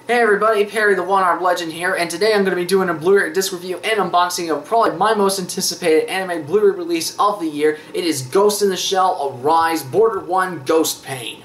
Hey everybody, Perry the One-Armed Legend here, and today I'm going to be doing a Blu Ray disc review and unboxing of probably my most anticipated anime Blu Ray release of the year. It is Ghost in the Shell Arise Border 1 Ghost Pain.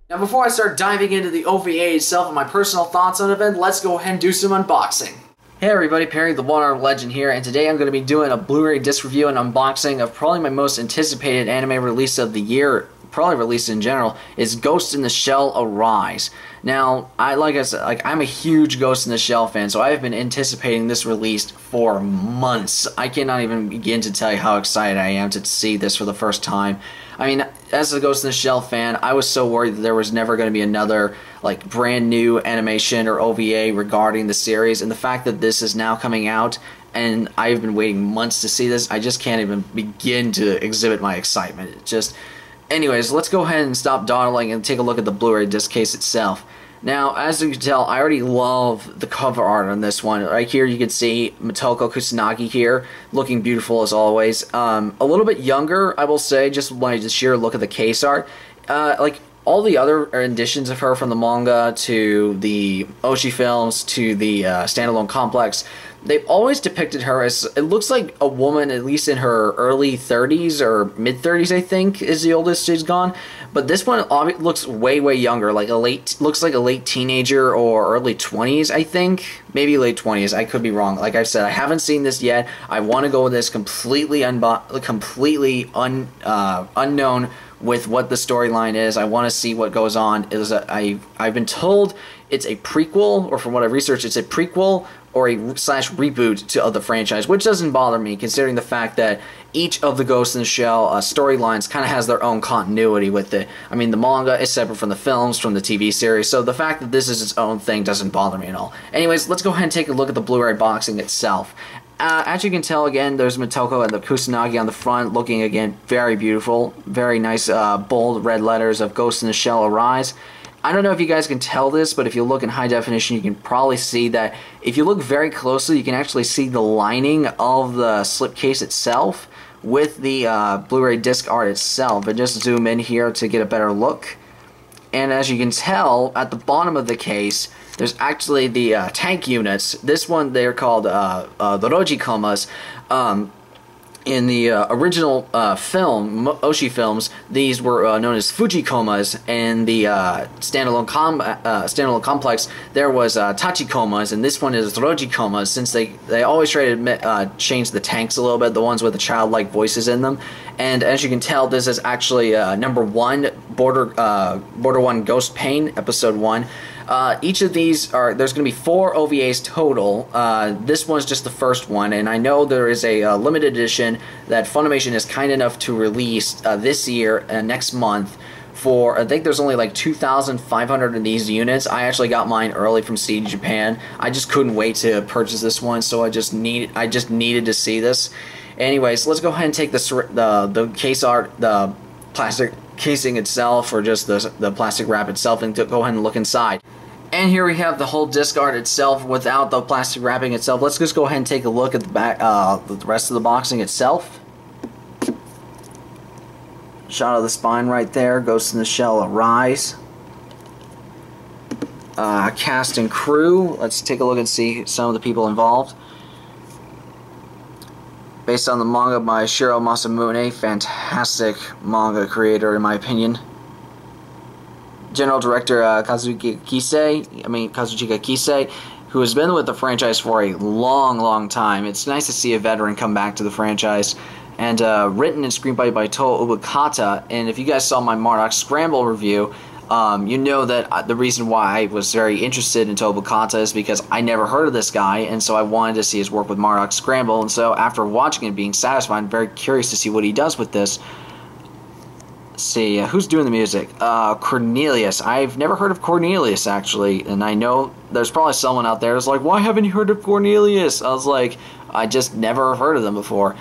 Now before I start diving into the OVA itself and my personal thoughts on the event, let's go ahead and do some unboxing. Hey everybody, Perry the One-Armed Legend here, and today I'm going to be doing a Blu-ray disc review and unboxing of probably my most anticipated anime release of the year, probably released in general, is Ghost in the Shell Arise. Now, like I said, I'm a huge Ghost in the Shell fan, so I have been anticipating this release for months. I cannot even begin to tell you how excited I am to see this for the first time. I mean, as a Ghost in the Shell fan, I was so worried that there was never going to be another, like, brand new animation or OVA regarding the series, and the fact that this is now coming out, and I've been waiting months to see this, I just can't even begin to exhibit my excitement. It just... Anyways, let's go ahead and stop dawdling and take a look at the Blu-ray disc case itself. Now, as you can tell, I already love the cover art on this one. Right here you can see Motoko Kusanagi here, looking beautiful as always. A little bit younger, I will say, just by the sheer look of the case art. Like, all the other renditions of her, from the manga to the Oshi films to the standalone complex, they've always depicted her as, it looks like a woman at least in her early 30s or mid 30s, I think, is the oldest she's gone. But this one looks way, way younger, like looks like a late teenager or early 20s, I think. Maybe late 20s, I could be wrong. Like I said, I haven't seen this yet. I want to go with this completely unknown with what the storyline is. I want to see what goes on. I've been told it's a prequel, or from what I've researched, it's a prequel or a /reboot to the franchise, which doesn't bother me, considering the fact that each of the Ghost in the Shell storylines kind of has their own continuity with it. I mean, the manga is separate from the films, from the TV series, so the fact that this is its own thing doesn't bother me at all. Anyways, let's go ahead and take a look at the Blu-ray boxing itself. As you can tell, again, there's Motoko and the Kusanagi on the front, looking, again, very beautiful. Very nice, bold red letters of Ghost in the Shell Arise. I don't know if you guys can tell this, but if you look in high definition, you can probably see that if you look very closely, you can actually see the lining of the slipcase itself with the Blu-ray disc art itself. And just zoom in here to get a better look. And as you can tell, at the bottom of the case, there's actually the tank units. This one, they're called the Rojikomas. In the original film, Oshi films, these were known as Fujikomas. In the standalone complex, there was Tachikomas, and this one is Rojikomas, since they always try to change the tanks a little bit, the ones with the childlike voices in them. And as you can tell, this is actually number 1, Border 1 Ghost Pain, episode 1. Each of these there's going to be 4 OVAs total. This one's just the first one, and I know there is a limited edition that Funimation is kind enough to release this year, next month, for, I think there's only like 2,500 of these units. I actually got mine early from CD Japan. I just couldn't wait to purchase this one, so I just needed to see this. Anyways, let's go ahead and take the case art, the plastic casing itself, or just the plastic wrap itself, and go ahead and look inside. And here we have the whole disc art itself without the plastic wrapping itself. Let's just go ahead and take a look at the back, the rest of the boxing itself. Shot of the spine right there. Ghost in the Shell Arise. Cast and crew. Let's take a look and see some of the people involved. Based on the manga by Shiro Masamune, fantastic manga creator in my opinion. General Director Kazuchika Kisei, who has been with the franchise for a long, long time. It's nice to see a veteran come back to the franchise. And written and screenplay by Toho Obokata. And if you guys saw my Mardock Scramble review, you know that the reason why I was very interested in Toho Obokata is because I never heard of this guy, and so I wanted to see his work with Mardock Scramble. And so after watching it, being satisfied, I'm very curious to see what he does with this. See, who's doing the music? Cornelius. I've never heard of Cornelius, actually, and I know there's probably someone out there who's like, why haven't you heard of Cornelius? I was like, I just never heard of them before.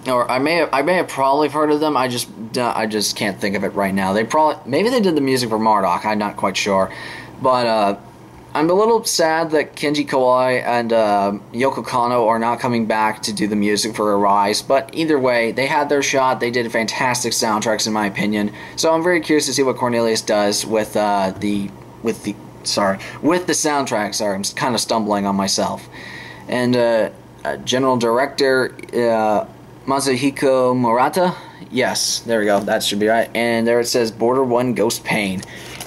or I may have probably heard of them. I just can't think of it right now. Maybe they did the music for Marduk. I'm not quite sure, but I'm a little sad that Kenji Kawai and Yoko Kanno are not coming back to do the music for Arise. But either way, they had their shot. They did fantastic soundtracks, in my opinion. So I'm very curious to see what Cornelius does with the soundtrack. Sorry, I'm kind of stumbling on myself. And General Director Masahiko Murata. Yes, there we go. That should be right. And there it says Border 1 Ghost Pain.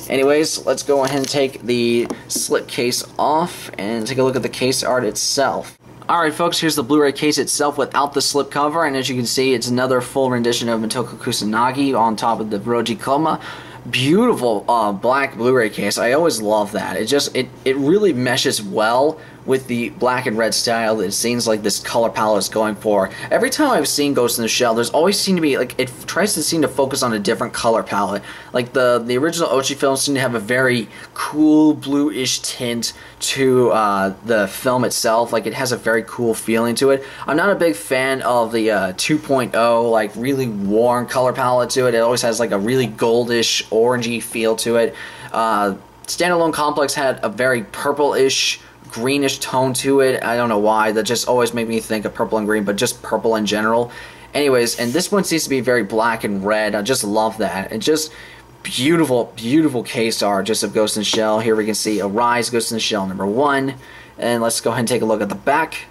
Anyways, let's go ahead and take the slip case off and take a look at the case art itself. Alright folks, here's the Blu-ray case itself without the slip cover, and as you can see, it's another full rendition of Motoko Kusanagi on top of the Roji Koma. Beautiful black Blu-ray case. I always love that. It really meshes well with the black and red style that it seems like this color palette is going for. Every time I've seen Ghost in the Shell, there's always seemed to be, like, it tries to seem to focus on a different color palette. Like, the original Ochi films seem to have a very cool bluish tint to the film itself. Like, it has a very cool feeling to it. I'm not a big fan of the 2.0, like, really warm color palette to it. It always has, like, a really goldish, orangey feel to it. Standalone Complex had a very purple-ish, greenish tone to it. I don't know why. That just always made me think of purple and green, but just purple in general. Anyways, and this one seems to be very black and red. I just love that. And just beautiful, beautiful case art just of Ghost in the Shell. Here we can see Arise, Ghost in the Shell #1. And let's go ahead and take a look at the back.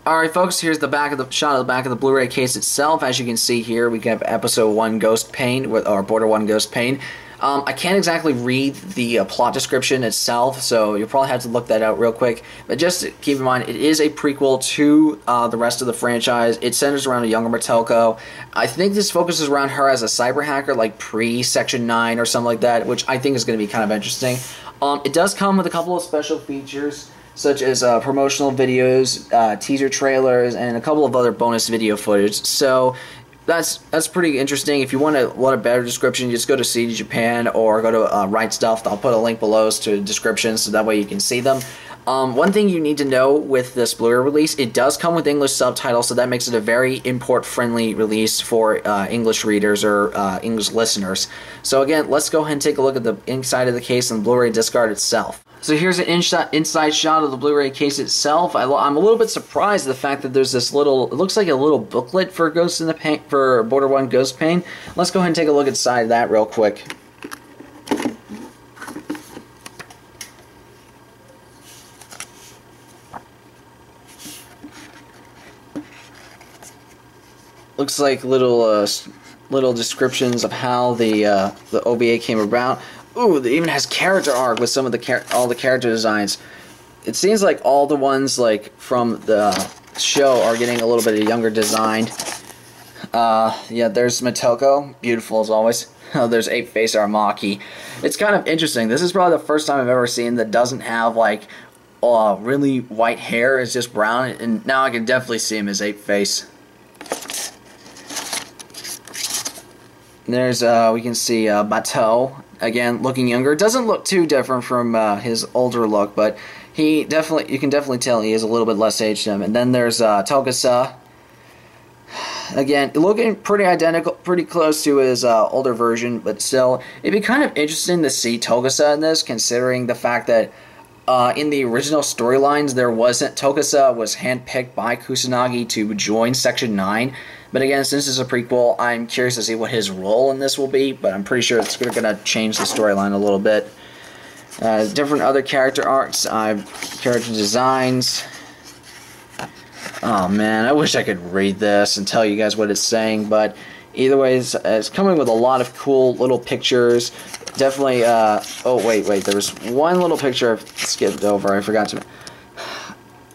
Alright folks, here's the back of the shot of the back of the Blu-ray case itself. As you can see here, we have Episode 1 Ghost Pain, or Border 1 Ghost Pain. I can't exactly read the plot description itself, so you'll probably have to look that out real quick. But just keep in mind, it is a prequel to the rest of the franchise. It centers around a younger Motoko. I think this focuses around her as a cyber hacker, like pre-Section 9 or something like that, which I think is going to be kind of interesting. It does come with a couple of special features, such as promotional videos, teaser trailers, and a couple of other bonus video footage. So that's pretty interesting. If you want a better description, just go to CD Japan or go to Right Stuff. I'll put a link below to descriptions so that way you can see them. One thing you need to know with this Blu-ray release, it does come with English subtitles, so that makes it a very import-friendly release for English readers or English listeners. So again, let's go ahead and take a look at the inside of the case and the Blu-ray disc art itself. So here's an inside shot of the Blu-ray case itself. I'm a little bit surprised at the fact that there's this little, it looks like a little booklet for Ghost in the Pain, for Border 1 Ghost Pain. Let's go ahead and take a look inside that real quick. Looks like little descriptions of how the OVA came about. Ooh, it even has character art with some of all the character designs. It seems like all the ones like from the show are getting a little bit of younger design. Yeah, there's Motoko, beautiful as always. Oh, there's Ape-Face Armaki. It's kind of interesting. This is probably the first time I've ever seen that doesn't have like really white hair. It's just brown, and now I can definitely see him as Ape-Face. There's we can see Bateau again looking younger. Doesn't look too different from his older look, but you can definitely tell he is a little bit less aged than him. And then there's Togasa. Again, looking pretty identical, pretty close to his older version, but still, it'd be kind of interesting to see Togasa in this, considering the fact that in the original storylines, Togasa was handpicked by Kusanagi to join Section 9. But again, since it's a prequel, I'm curious to see what his role in this will be, but I'm pretty sure it's going to change the storyline a little bit. Different other character arcs, character designs. Oh man, I wish I could read this and tell you guys what it's saying, but either way, it's coming with a lot of cool little pictures. Definitely, oh wait, there was one little picture I've skipped over, I forgot to...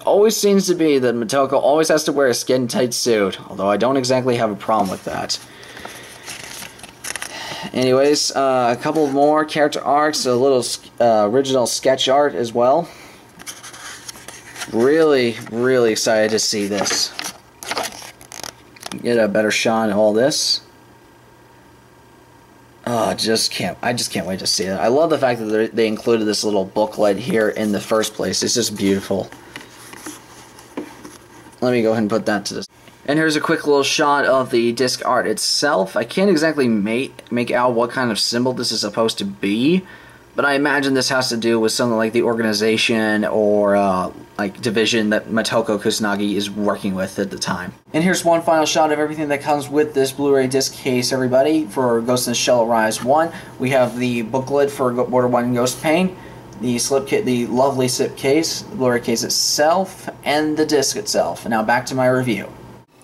Always seems to be that Motoko always has to wear a skin-tight suit, although I don't exactly have a problem with that. Anyways, a couple more character arcs, a little original sketch art as well. Really, really excited to see this. Get a better shot of all this. Oh, I just can't wait to see it. I love the fact that they included this little booklet here in the first place. It's just beautiful. Let me go ahead and put that to this. And here's a quick little shot of the disc art itself. I can't exactly make out what kind of symbol this is supposed to be, but I imagine this has to do with something like the organization or like division that Motoko Kusanagi is working with at the time. And here's one final shot of everything that comes with this Blu-ray disc case, everybody, for Ghost in the Shell Rise 1. We have the booklet for Border 1 Ghost Pain, the slipcase, the lovely slipcase, the Blu-ray case itself, and the disc itself. And now back to my review.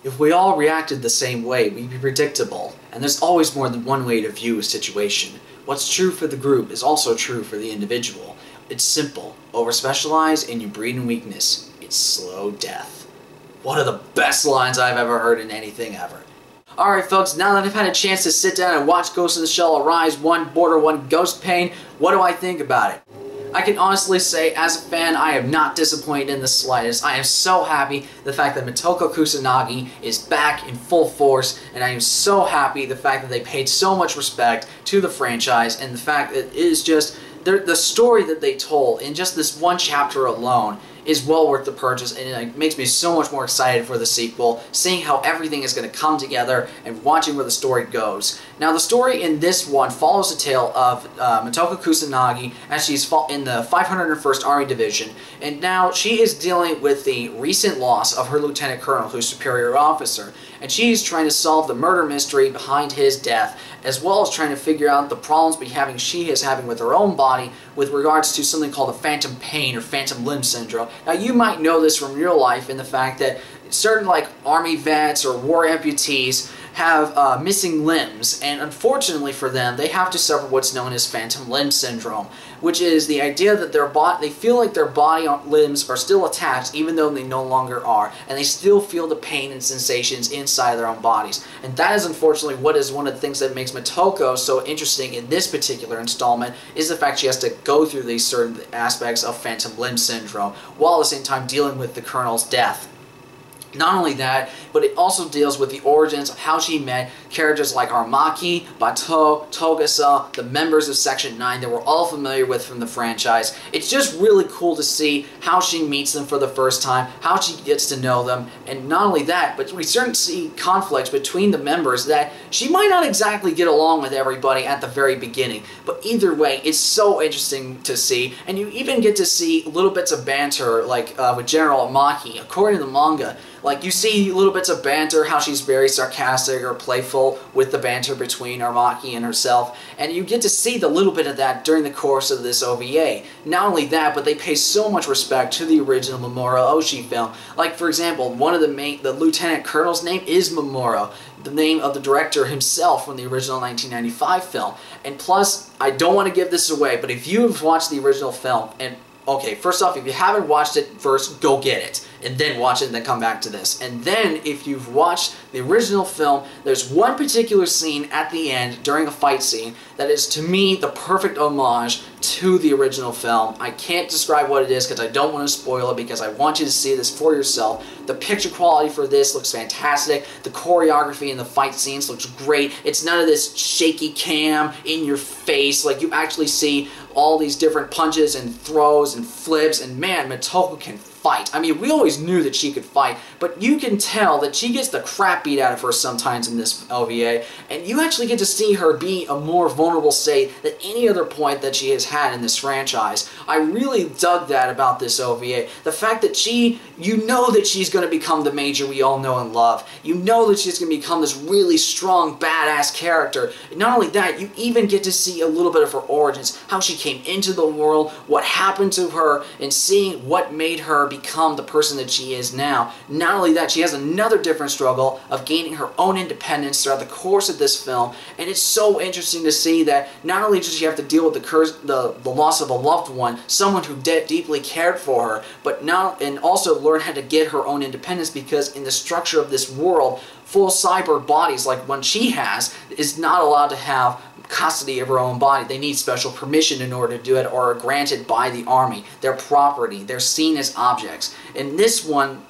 If we all reacted the same way, we'd be predictable, and there's always more than one way to view a situation. What's true for the group is also true for the individual. It's simple. Over-specialize and you breed in weakness. It's slow death. One of the best lines I've ever heard in anything ever. Alright folks, now that I've had a chance to sit down and watch Ghost in the Shell Rise 1, Border 1 Ghost Pain, what do I think about it? I can honestly say, as a fan, I am not disappointed in the slightest. I am so happy the fact that Motoko Kusanagi is back in full force, and I am so happy the fact that they paid so much respect to the franchise, and the fact that it is just, the story that they told in just this one chapter alone is well worth the purchase, and it makes me so much more excited for the sequel, seeing how everything is going to come together and watching where the story goes. Now, the story in this one follows the tale of Motoko Kusanagi as she's in the 501st Army Division, and now she is dealing with the recent loss of her lieutenant colonel, who's superior officer, and she's trying to solve the murder mystery behind his death, as well as trying to figure out the problems she is having with her own body with regards to something called a phantom pain or phantom limb syndrome. Now, you might know this from your life in the fact that certain like Army vets or war amputees have missing limbs, and unfortunately for them, they have to suffer what's known as phantom limb syndrome, which is the idea that they feel like their body limbs are still attached even though they no longer are, and they still feel the pain and sensations inside their own bodies. And that is unfortunately what is one of the things that makes Motoko so interesting in this particular installment, is the fact she has to go through these certain aspects of phantom limb syndrome while at the same time dealing with the colonel's death. Not only that, but it also deals with the origins of how she met characters like Armaki, Batou, Togasa, the members of Section 9 that we're all familiar with from the franchise. It's just really cool to see how she meets them for the first time, how she gets to know them, and not only that, but we certainly see conflicts between the members that she might not exactly get along with everybody at the very beginning. But either way, it's so interesting to see, and you even get to see little bits of banter like with General Armaki. According to the manga, like, you see little bits of banter, how she's very sarcastic or playful with the banter between Armaki and herself, and you get to see the little bit of that during the course of this OVA. Not only that, but they pay so much respect to the original Mamoru Oshii film. Like, for example, one of the lieutenant colonel's name is Mamoru, the name of the director himself from the original 1995 film. And plus, I don't want to give this away, but if you have watched the original film, and okay, first off, if you haven't watched it first, go get it, and then watch it and then come back to this. And then, if you've watched the original film, there's one particular scene at the end during a fight scene that is, to me, the perfect homage to the original film. I can't describe what it is because I don't want to spoil it, because I want you to see this for yourself. The picture quality for this looks fantastic. The choreography in the fight scenes looks great. It's none of this shaky cam in your face. Like, you actually see all these different punches and throws and flips, and man, Motoko can fight. I mean, we always knew that she could fight, but you can tell that she gets the crap beat out of her sometimes in this OVA, and you actually get to see her be a more vulnerable state than any other point that she has had in this franchise. I really dug that about this OVA. The fact that you know that she's going to become the Major we all know and love. You know that she's going to become this really strong, badass character. And not only that, you even get to see a little bit of her origins, how she came into the world, what happened to her, and seeing what made her become the person that she is now. Not only that, she has another different struggle of gaining her own independence throughout the course of this film, and it's so interesting to see that not only does she have to deal with the loss of a loved one, someone who deeply cared for her, and also learn how to get her own independence, because in the structure of this world, full cyber bodies like one she has is not allowed to have custody of her own body. They need special permission in order to do it, or are granted by the army. They're property. They're seen as objects. In this one,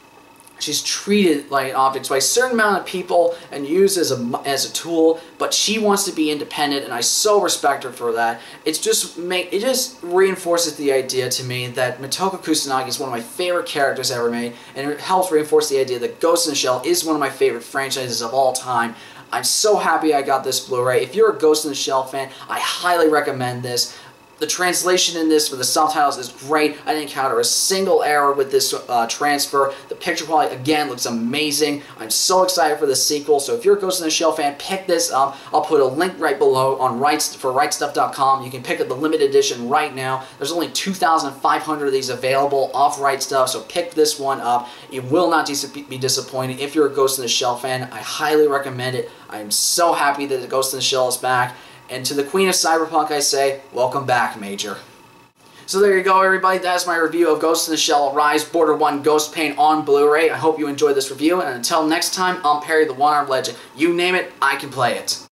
she's treated like an object by a certain amount of people and used as a tool, but she wants to be independent, and I so respect her for that. It just reinforces the idea to me that Motoko Kusanagi is one of my favorite characters ever made, and it helps reinforce the idea that Ghost in the Shell is one of my favorite franchises of all time. I'm so happy I got this Blu-ray. If you're a Ghost in the Shell fan, I highly recommend this. The translation in this for the subtitles is great. I didn't encounter a single error with this transfer. The picture quality, again, looks amazing. I'm so excited for the sequel. So if you're a Ghost in the Shell fan, pick this up. I'll put a link right below on rightstuff.com. You can pick up the limited edition right now. There's only 2,500 of these available off Right Stuff, so pick this one up. You will not be disappointed. If you're a Ghost in the Shell fan, I highly recommend it. I'm so happy that the Ghost in the Shell is back. And to the Queen of Cyberpunk, I say, welcome back, Major. So there you go, everybody. That's my review of Ghost in the Shell Rise Border 1 Ghost Paint on Blu-ray. I hope you enjoyed this review, and until next time, I'm Perry the One-Armed Legend. You name it, I can play it.